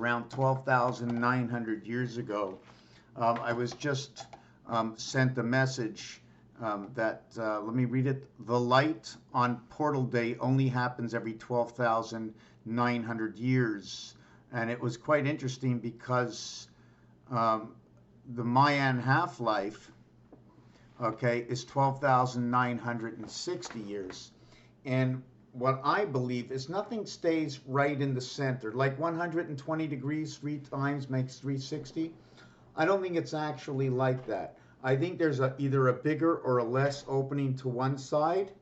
around 12,900 years ago. I was just sent a message that, let me read it. The light on Portal Day only happens every 12,900 years. And it was quite interesting because the Mayan half-life, okay, is 12,960 years. And what I believe is nothing stays right in the center. Like 120 degrees 3 times makes 360. I don't think it's actually like that. I think there's either a bigger or a less opening to one side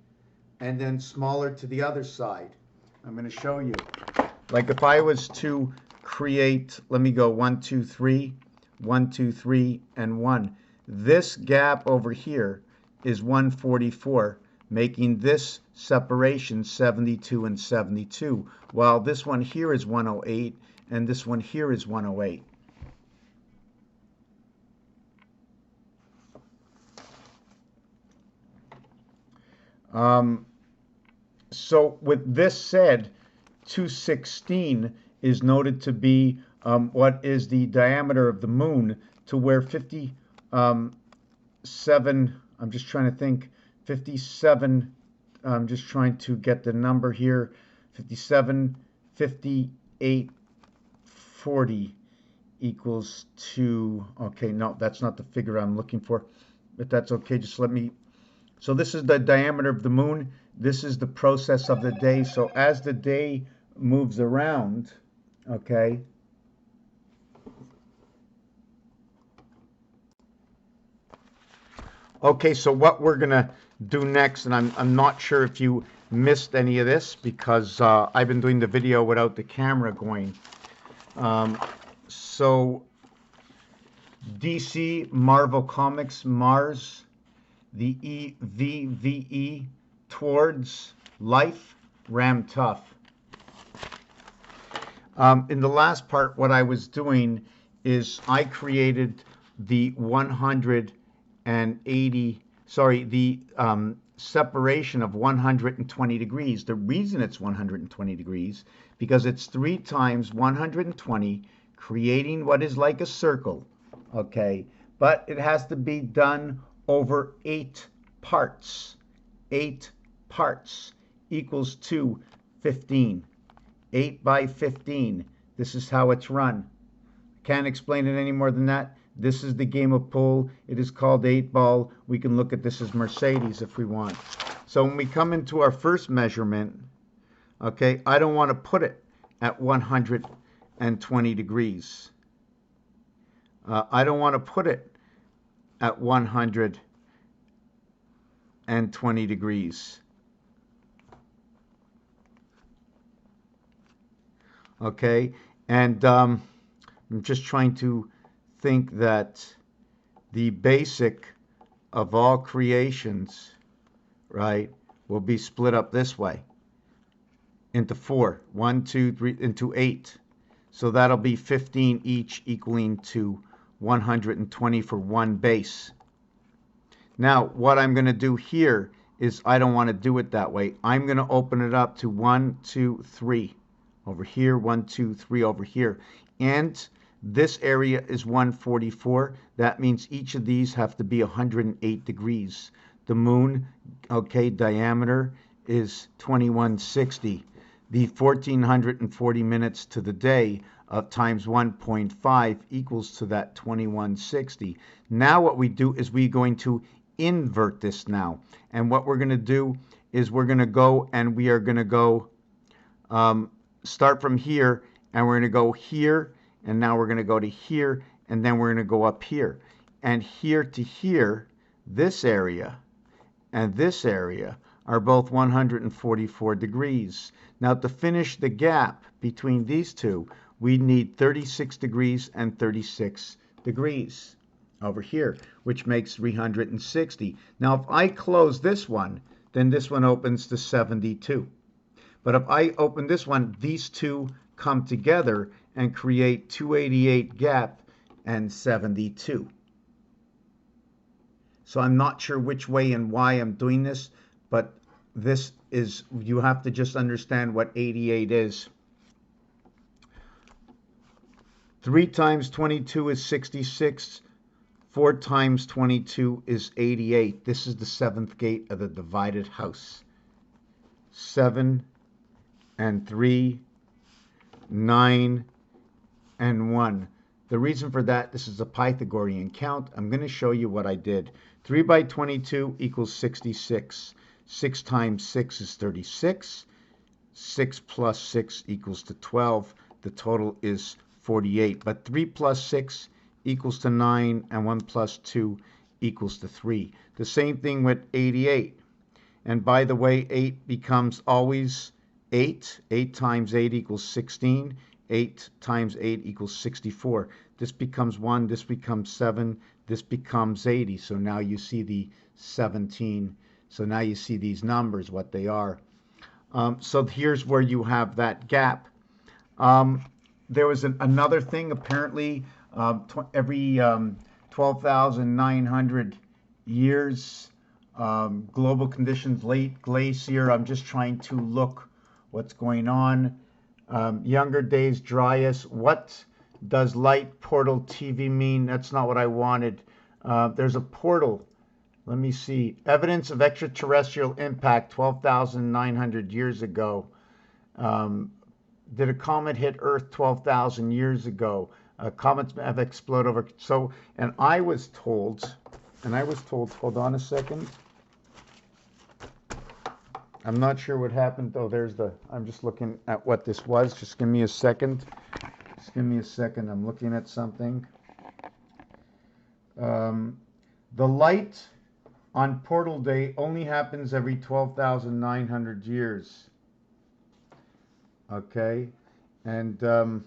and then smaller to the other side. I'm going to show you. Like if I was to create, let me go 1, 2, 3, 1, 2, 3, and 1. This gap over here is 144, making this separation 72 and 72, while this one here is 108 and this one here is 108. So with this said, 216 is noted to be what is the diameter of the moon, to where 57, I'm just trying to think, 57, I'm just trying to get the number here, 57, 58, 40 equals to, okay, no, that's not the figure I'm looking for, but that's okay, just let me, so this is the diameter of the moon, this is the process of the day, so as the day moves around, okay, okay, so what we're gonna do next, and I'm not sure if you missed any of this because I've been doing the video without the camera going. So DC, Marvel Comics, Mars, the EVVE, Towards, Life, Ram Tough. In the last part, what I was doing is I created the 180, sorry, the separation of 120 degrees. The reason it's 120 degrees, because it's 3 times 120, creating what is like a circle, okay? But it has to be done over 8 parts. 8 parts equals to 15. 8 by 15. This is how it's run. Can't explain it any more than that. This is the game of pool. It is called 8-ball. We can look at this as Mercedes if we want. So when we come into our first measurement, okay, I don't want to put it at 120 degrees. I don't want to put it at 120 degrees. Okay, and I'm just trying to think that the basic of all creations, right, will be split up this way into 4. 1, 2, 3, into 8. So that'll be 15 each, equaling to 120 for one base. Now, what I'm going to do here is I don't want to do it that way. I'm going to open it up to 1, 2, 3. Over here, 1, 2, 3 over here. And this area is 144. That means each of these have to be 108 degrees. The moon, okay, diameter is 2160. The 1440 minutes to the day of times 1.5 equals to that 2160. Now what we do is we're going to invert this now. And what we're going to do is we're going to go and we are going to go start from here, and we're going to go here, and now we're going to go to here, and then we're going to go up here. And here to here, this area and this area are both 144 degrees. Now to finish the gap between these two, we need 36 degrees and 36 degrees over here, which makes 360. Now if I close this one, then this one opens to 72. But if I open this one, these two come together and create 288 gap and 72. So I'm not sure which way and why I'm doing this, but this is, you have to just understand what 88 is. 3 times 22 is 66. 4 times 22 is 88. This is the seventh gate of the divided house. 7 and 3, 9 and 1. The reason for that, this is a Pythagorean count. I'm going to show you what I did. 3 by 22 equals 66. 6 times 6 is 36. 6 plus 6 equals to 12. The total is 48. But 3 plus 6 equals to 9, and 1 plus 2 equals to 3. The same thing with 88. And by the way, 8 becomes always 8. 8 times 8 equals 16. 8 times 8 equals 64. This becomes 1. This becomes 7. This becomes 80. So now you see the 17. So now you see these numbers, what they are. So here's where you have that gap. There was another thing. Apparently, every 12,900 years, global conditions, late glacier. I'm just trying to look what's going on. Younger days, driest. What does light portal TV mean? That's not what I wanted. There's a portal. Let me see. Evidence of extraterrestrial impact 12,900 years ago. Did a comet hit Earth 12,000 years ago? Comets have exploded over. So, and I was told, hold on a second. I'm not sure what happened. Oh, there's the, I'm just looking at what this was. Just give me a second. Just give me a second. I'm looking at something. The light on Portal Day only happens every 12,900 years. Okay, and okay,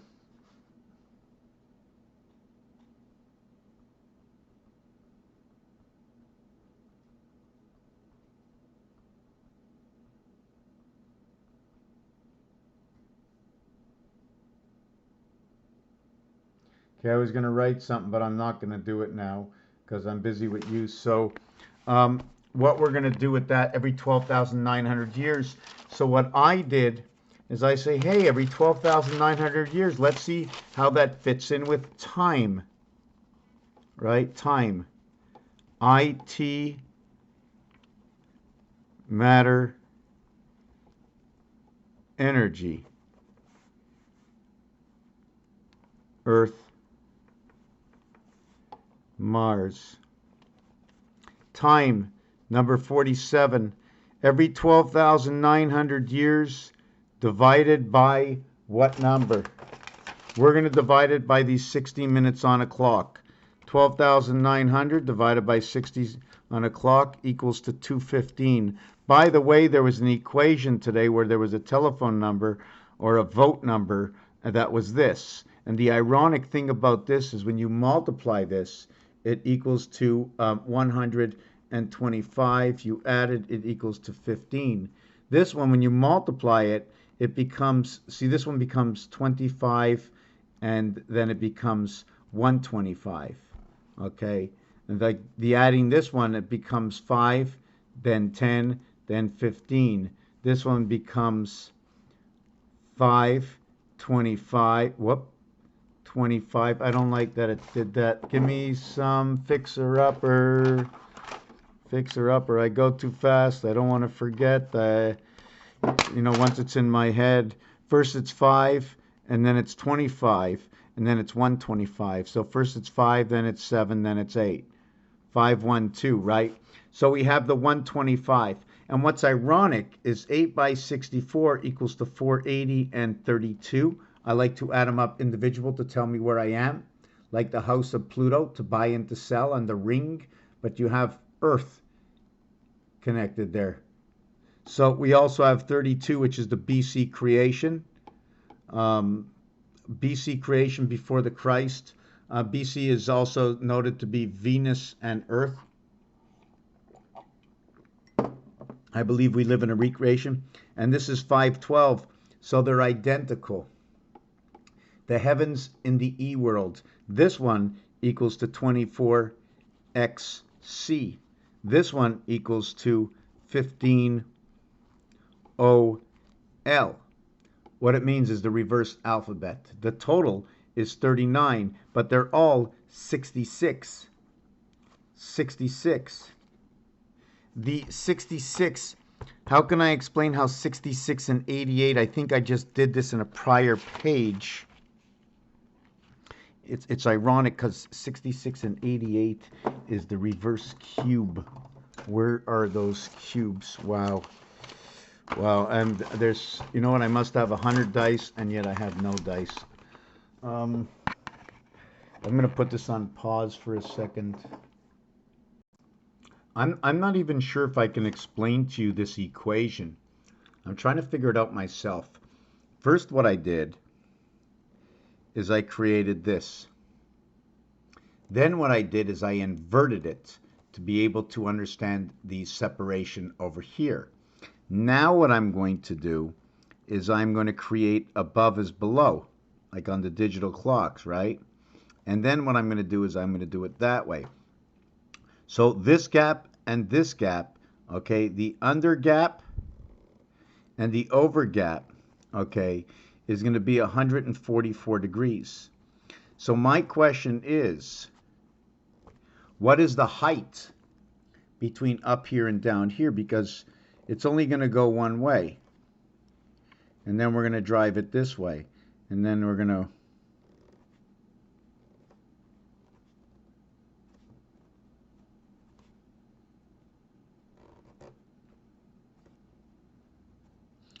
I was going to write something, but I'm not going to do it now because I'm busy with you. So what we're going to do with that every 12,900 years. So what I did is I say, hey, every 12,900 years, let's see how that fits in with time, right? Time. IT, matter, energy, Earth, Mars. Time, number 47, every 12,900 years divided by what number? We're going to divide it by these 60 minutes on a clock. 12,900 divided by 60 on a clock equals to 215. By the way, there was an equation today where there was a telephone number or a vote number that was this. And the ironic thing about this is when you multiply this, it equals to 125. You add it, it equals to 15. This one, when you multiply it, it becomes, see, this one becomes 25, and then it becomes 125. Okay, and like the adding this one, it becomes 5, then 10, then 15. This one becomes 5, 25. Whoop. 25. I don't like that it did that. Give me some fixer-upper. Fixer-upper. I go too fast. I don't want to forget. Once it's in my head, first it's 5, and then it's 25, and then it's 125. So first it's 5, then it's 7, then it's 8. 5, 1, 2, right? So we have the 125. And what's ironic is 8 by 64 equals to 480 and 32. I like to add them up individual to tell me where I am, like the house of Pluto to buy and to sell on the ring, but you have Earth connected there. So we also have 32, which is the BC creation. BC creation before the Christ. BC is also noted to be Venus and Earth. I believe we live in a recreation. And this is 512, so they're identical. The heavens in the E world. This one equals to 24XC. This one equals to 15OL. What it means is the reverse alphabet. The total is 39, but they're all 66. 66. The 66, how can I explain how 66 and 88, I think I just did this in a prior page. It's ironic because 66 and 88 is the reverse cube. Where are those cubes? Wow. Wow, and there's, you know what, I must have 100 dice, and yet I have no dice. I'm going to put this on pause for a second. I'm not even sure if I can explain to you this equation. I'm trying to figure it out myself. First, what I did is I created this. Then what I did is I inverted it to be able to understand the separation over here. Now what I'm going to do is I'm going to create above is below, like on the digital clocks, right? And then what I'm going to do is I'm going to do it that way. So this gap and this gap, okay, the under gap and the over gap, okay, is going to be 144 degrees. So my question is, what is the height between up here and down here? Because it's only going to go one way. And then we're going to drive it this way. And then we're going to...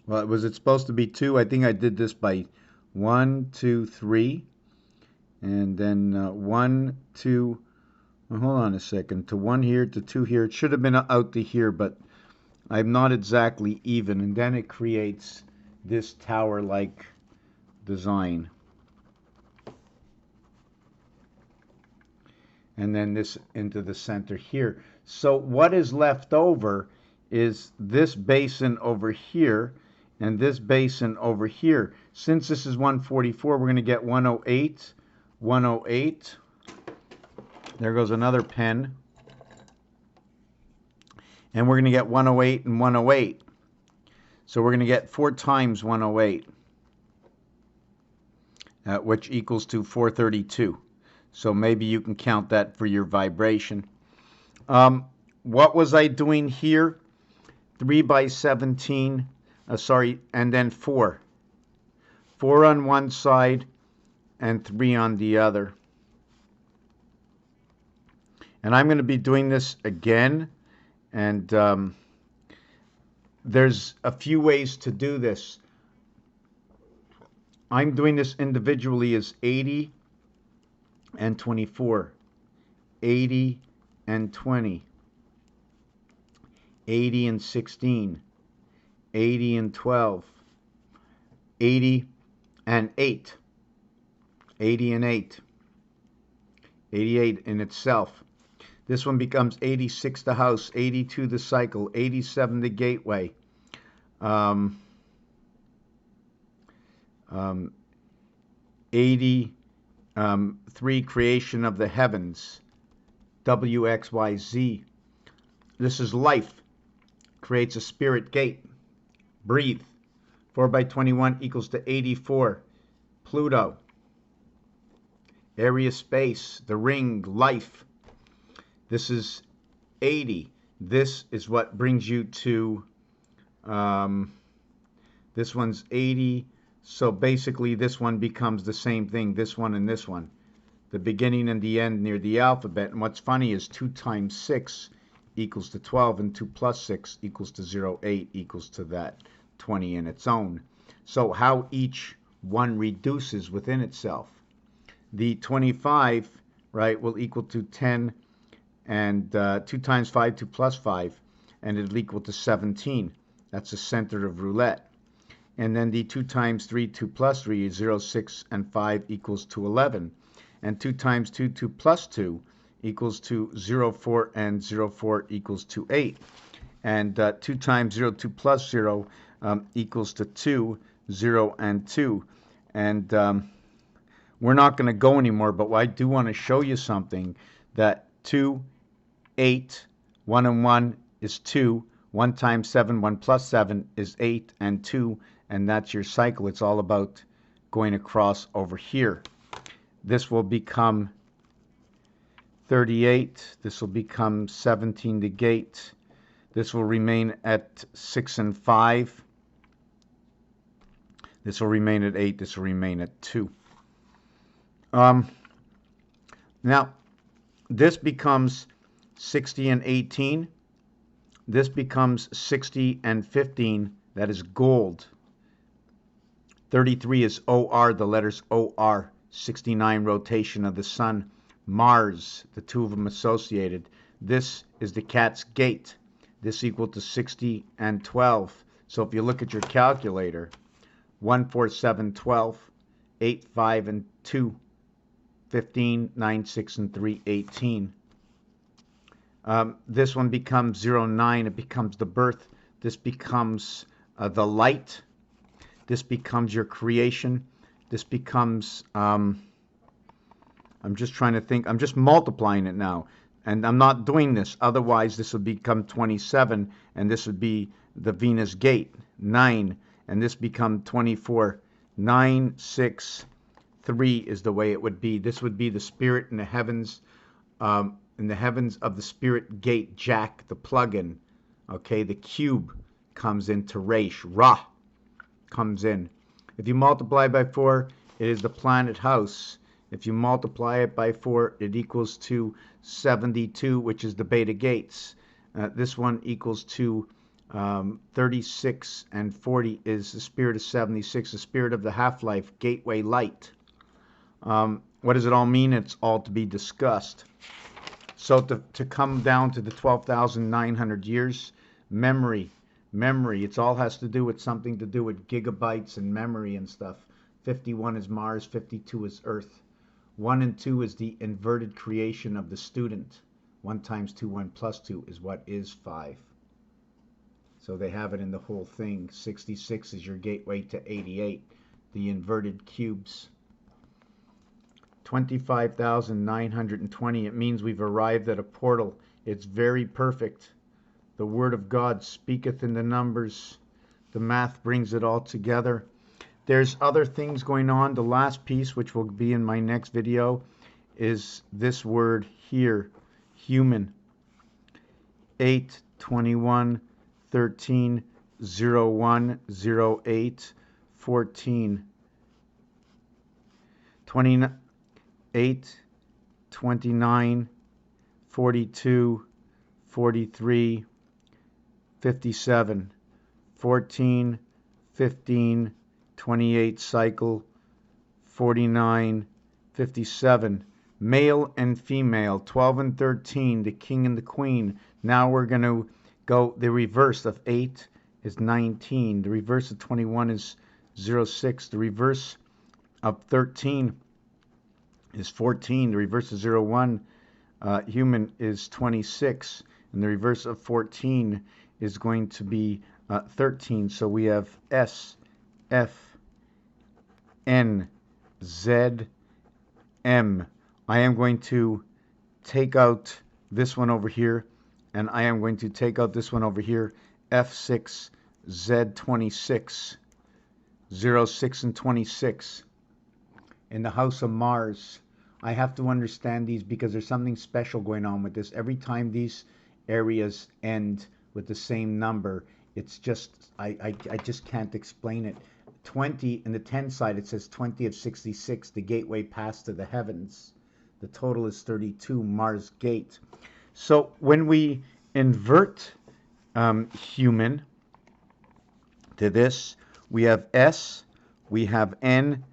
Well, was it supposed to be 2? I think I did this by 1, 2, 3. And then 1, 2... Well, hold on a second. To 1 here, to 2 here. It should have been out to here, but I'm not exactly even. And then it creates this tower-like design. And then this into the center here. So what is left over is this basin over here and this basin over here. Since this is 144, we're going to get 108, 108. There goes another pen. And we're going to get 108 and 108. So we're going to get 4 times 108, which equals to 432. So maybe you can count that for your vibration. What was I doing here? 3 by 17, and then 4. 4 on one side and 3 on the other. And I'm going to be doing this again. And there's a few ways to do this. I'm doing this individually as 80 and 24, 80 and 20, 80 and 16, 80 and 12, 80 and 8, 80 and 8, 88 in itself. This one becomes 86 the house, 82 the cycle, 87 the gateway, 83 creation of the heavens, WXYZ. This is life, creates a spirit gate, breathe. 4 by 21 equals to 84, Pluto, area space, the ring, life. This is 80. This is what brings you to, this one's 80. So basically this one becomes the same thing, this one and this one. The beginning and the end near the alphabet. And what's funny is 2 times 6 equals to 12, and 2 plus 6 equals to 0, 8 equals to that 20 in its own. So how each one reduces within itself. The 25, right, will equal to 10, and 2 times 5, 2 plus 5, and it'll equal to 17. That's the center of roulette. And then the 2 times 3, 2 plus 3 is 0, 6, and 5 equals to 11. And 2 times 2, 2 plus 2 equals to 0, 4, and 0, 4 equals to 8. And 2 times 0, 2 plus 0 equals to 2, 0, and 2. And we're not going to go anymore, but I do want to show you something, that 2, 8, 1 and 1 is 2, 1 times 7, 1 plus 7 is 8, and 2, and that's your cycle. It's all about going across over here. This will become 38. This will become 17 to gate. This will remain at 6 and 5. This will remain at 8. This will remain at 2. Now, this becomes 60 and 18. This becomes 60 and 15. That is gold. 33 is OR, the letters OR. 69 rotation of the sun. Mars, the two of them associated. This is the cat's gate. This equal to 60 and 12. So if you look at your calculator, 1, 4, 7, 12, 8, 5, and 2, 15, 9, 6, and 3, 18. This one becomes 0, 9. It becomes the birth. This becomes the light. This becomes your creation. This becomes, I'm just trying to think. I'm just multiplying it now. And I'm not doing this. Otherwise, this would become 27. And this would be the Venus gate, 9. And this become 24. 9, 6, 3 is the way it would be. This would be the spirit in the heavens. In the heavens of the spirit gate, Jack, the plug-in. Okay, the cube comes into REICHE. Ra comes in. If you multiply by 4, it is the planet house. If you multiply it by 4, it equals to 72, which is the beta gates. This one equals to 36, and 40 is the spirit of 76, the spirit of the half-life, gateway light. What does it all mean? It's all to be discussed. So to come down to the 12,900 years, memory, it all has to do with something to do with gigabytes and memory and stuff. 51 is Mars, 52 is Earth. 1 and 2 is the inverted creation of the student. 1 times 2, 1 plus 2 is what is 5. So they have it in the whole thing. 66 is your gateway to 88, the inverted cubes. 25,920, it means we've arrived at a portal. It's very perfect. The word of God speaketh in the numbers. The math brings it all together. There's other things going on. The last piece, which will be in my next video, is this word here, human. 8, 21, 13, 01, 08, 14, 28, 29, 42, 43, 57, 14, 15, 28 cycle, 49, 57, male and female, 12 and 13, the king and the queen. Now we're going to go, the reverse of 8 is 19, the reverse of 21 is 06, the reverse of 13 is 14, the reverse of 01, human, is 26, and the reverse of 14 is going to be 13. So we have S, F, N, Z, M. I am going to take out this one over here, and I am going to take out this one over here, F6, Z26, 06 and 26. In the house of Mars, I have to understand these because there's something special going on with this. Every time these areas end with the same number, it's just, I just can't explain it. 20, in the 10 side, it says 20 of 66, the gateway passed to the heavens. The total is 32, Mars gate. So when we invert human to this, we have S, we have N,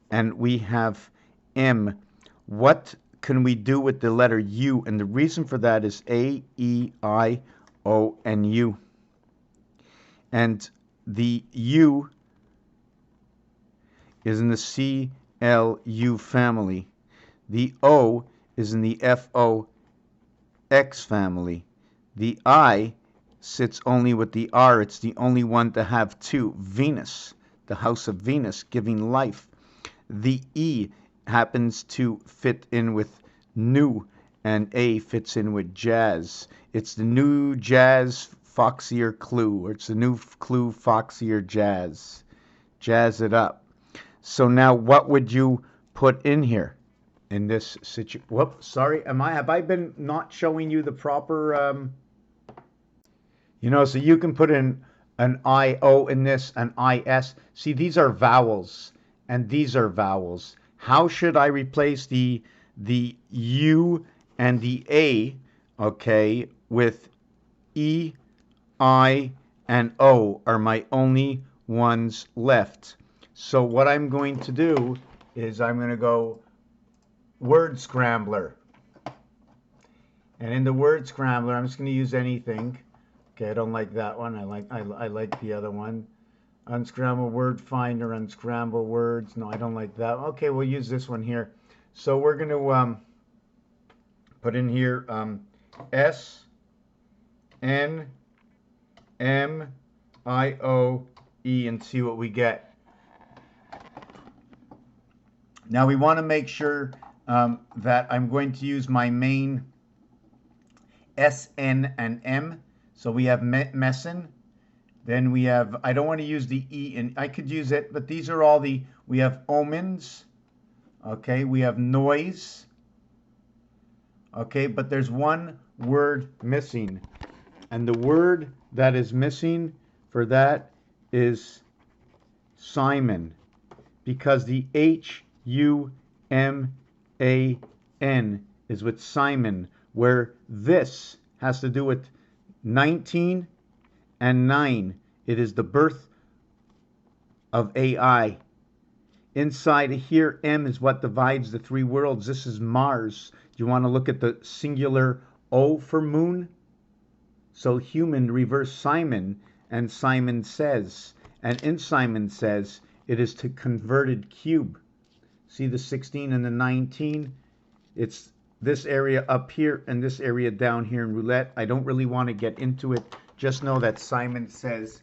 and we have M. What can we do with the letter U? And the reason for that is A, E, I, O, and U. And the U is in the CLU family. The O is in the FOX family. The I sits only with the R. It's the only one to have two. Venus, the house of Venus, giving life. The E happens to fit in with new, and A fits in with jazz. It's the new jazz foxier clue, or it's the new clue foxier jazz. Jazz it up. So now what would you put in here? in this situation. Whoops, sorry. Have I been not showing you the proper, so you can put in an IO in this, an IS. See, these are vowels, and these are vowels. How should I replace the U and the A, okay, with E, I, and O are my only ones left. So what I'm going to do is I'm going to go word scrambler. And in the word scrambler, I'm just going to use anything. Okay, I don't like that one. I like the other one. Unscramble word finder, unscramble words. No, I don't like that. Okay, we'll use this one here. So we're going to put in here S N M I O E and see what we get. Now we want to make sure that I'm going to use my main S, N, and M. So we have messen. Then we have, I don't want to use the E, and I could use it, but these are all we have omens. Okay, we have noise. Okay, but there's one word missing. And the word that is missing for that is Simon. Because the H-U-M-A-N is with Simon, where this has to do with 19 and 9. It is the birth of AI. Inside here, M is what divides the three worlds. This is Mars. Do you want to look at the singular O for moon? So human reverse Simon, and Simon says. And in Simon says, it is to converted cube. See the 16 and the 19? It's this area up here and this area down here in roulette. I don't really want to get into it. Just know that Simon says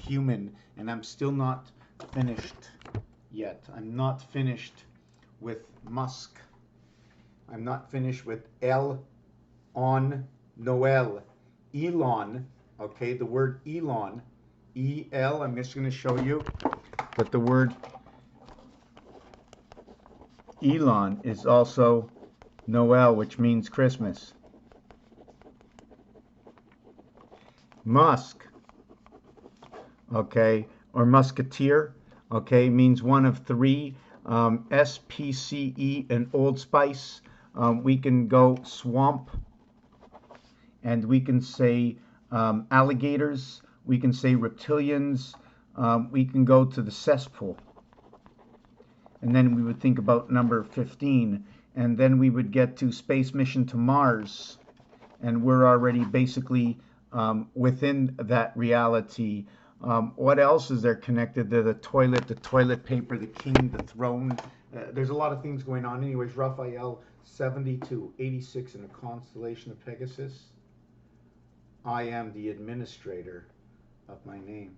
human, and I'm still not finished yet. I'm not finished with Musk. I'm not finished with El on Noel. Elon, okay, the word Elon, E-L, I'm just going to show you that the word Elon is also Noel, which means Christmas. Musk, okay, or musketeer, okay, means one of three. S-P-C-E and Old Spice. We can go swamp, and we can say alligators. We can say reptilians. We can go to the cesspool. And then we would think about number 15. And then we would get to space mission to Mars. And we're already basically within that reality. What else is there connected to the toilet paper, the king, the throne? There's a lot of things going on. Anyways, Raphael 70 to 86 in the constellation of Pegasus. I am the administrator of my name.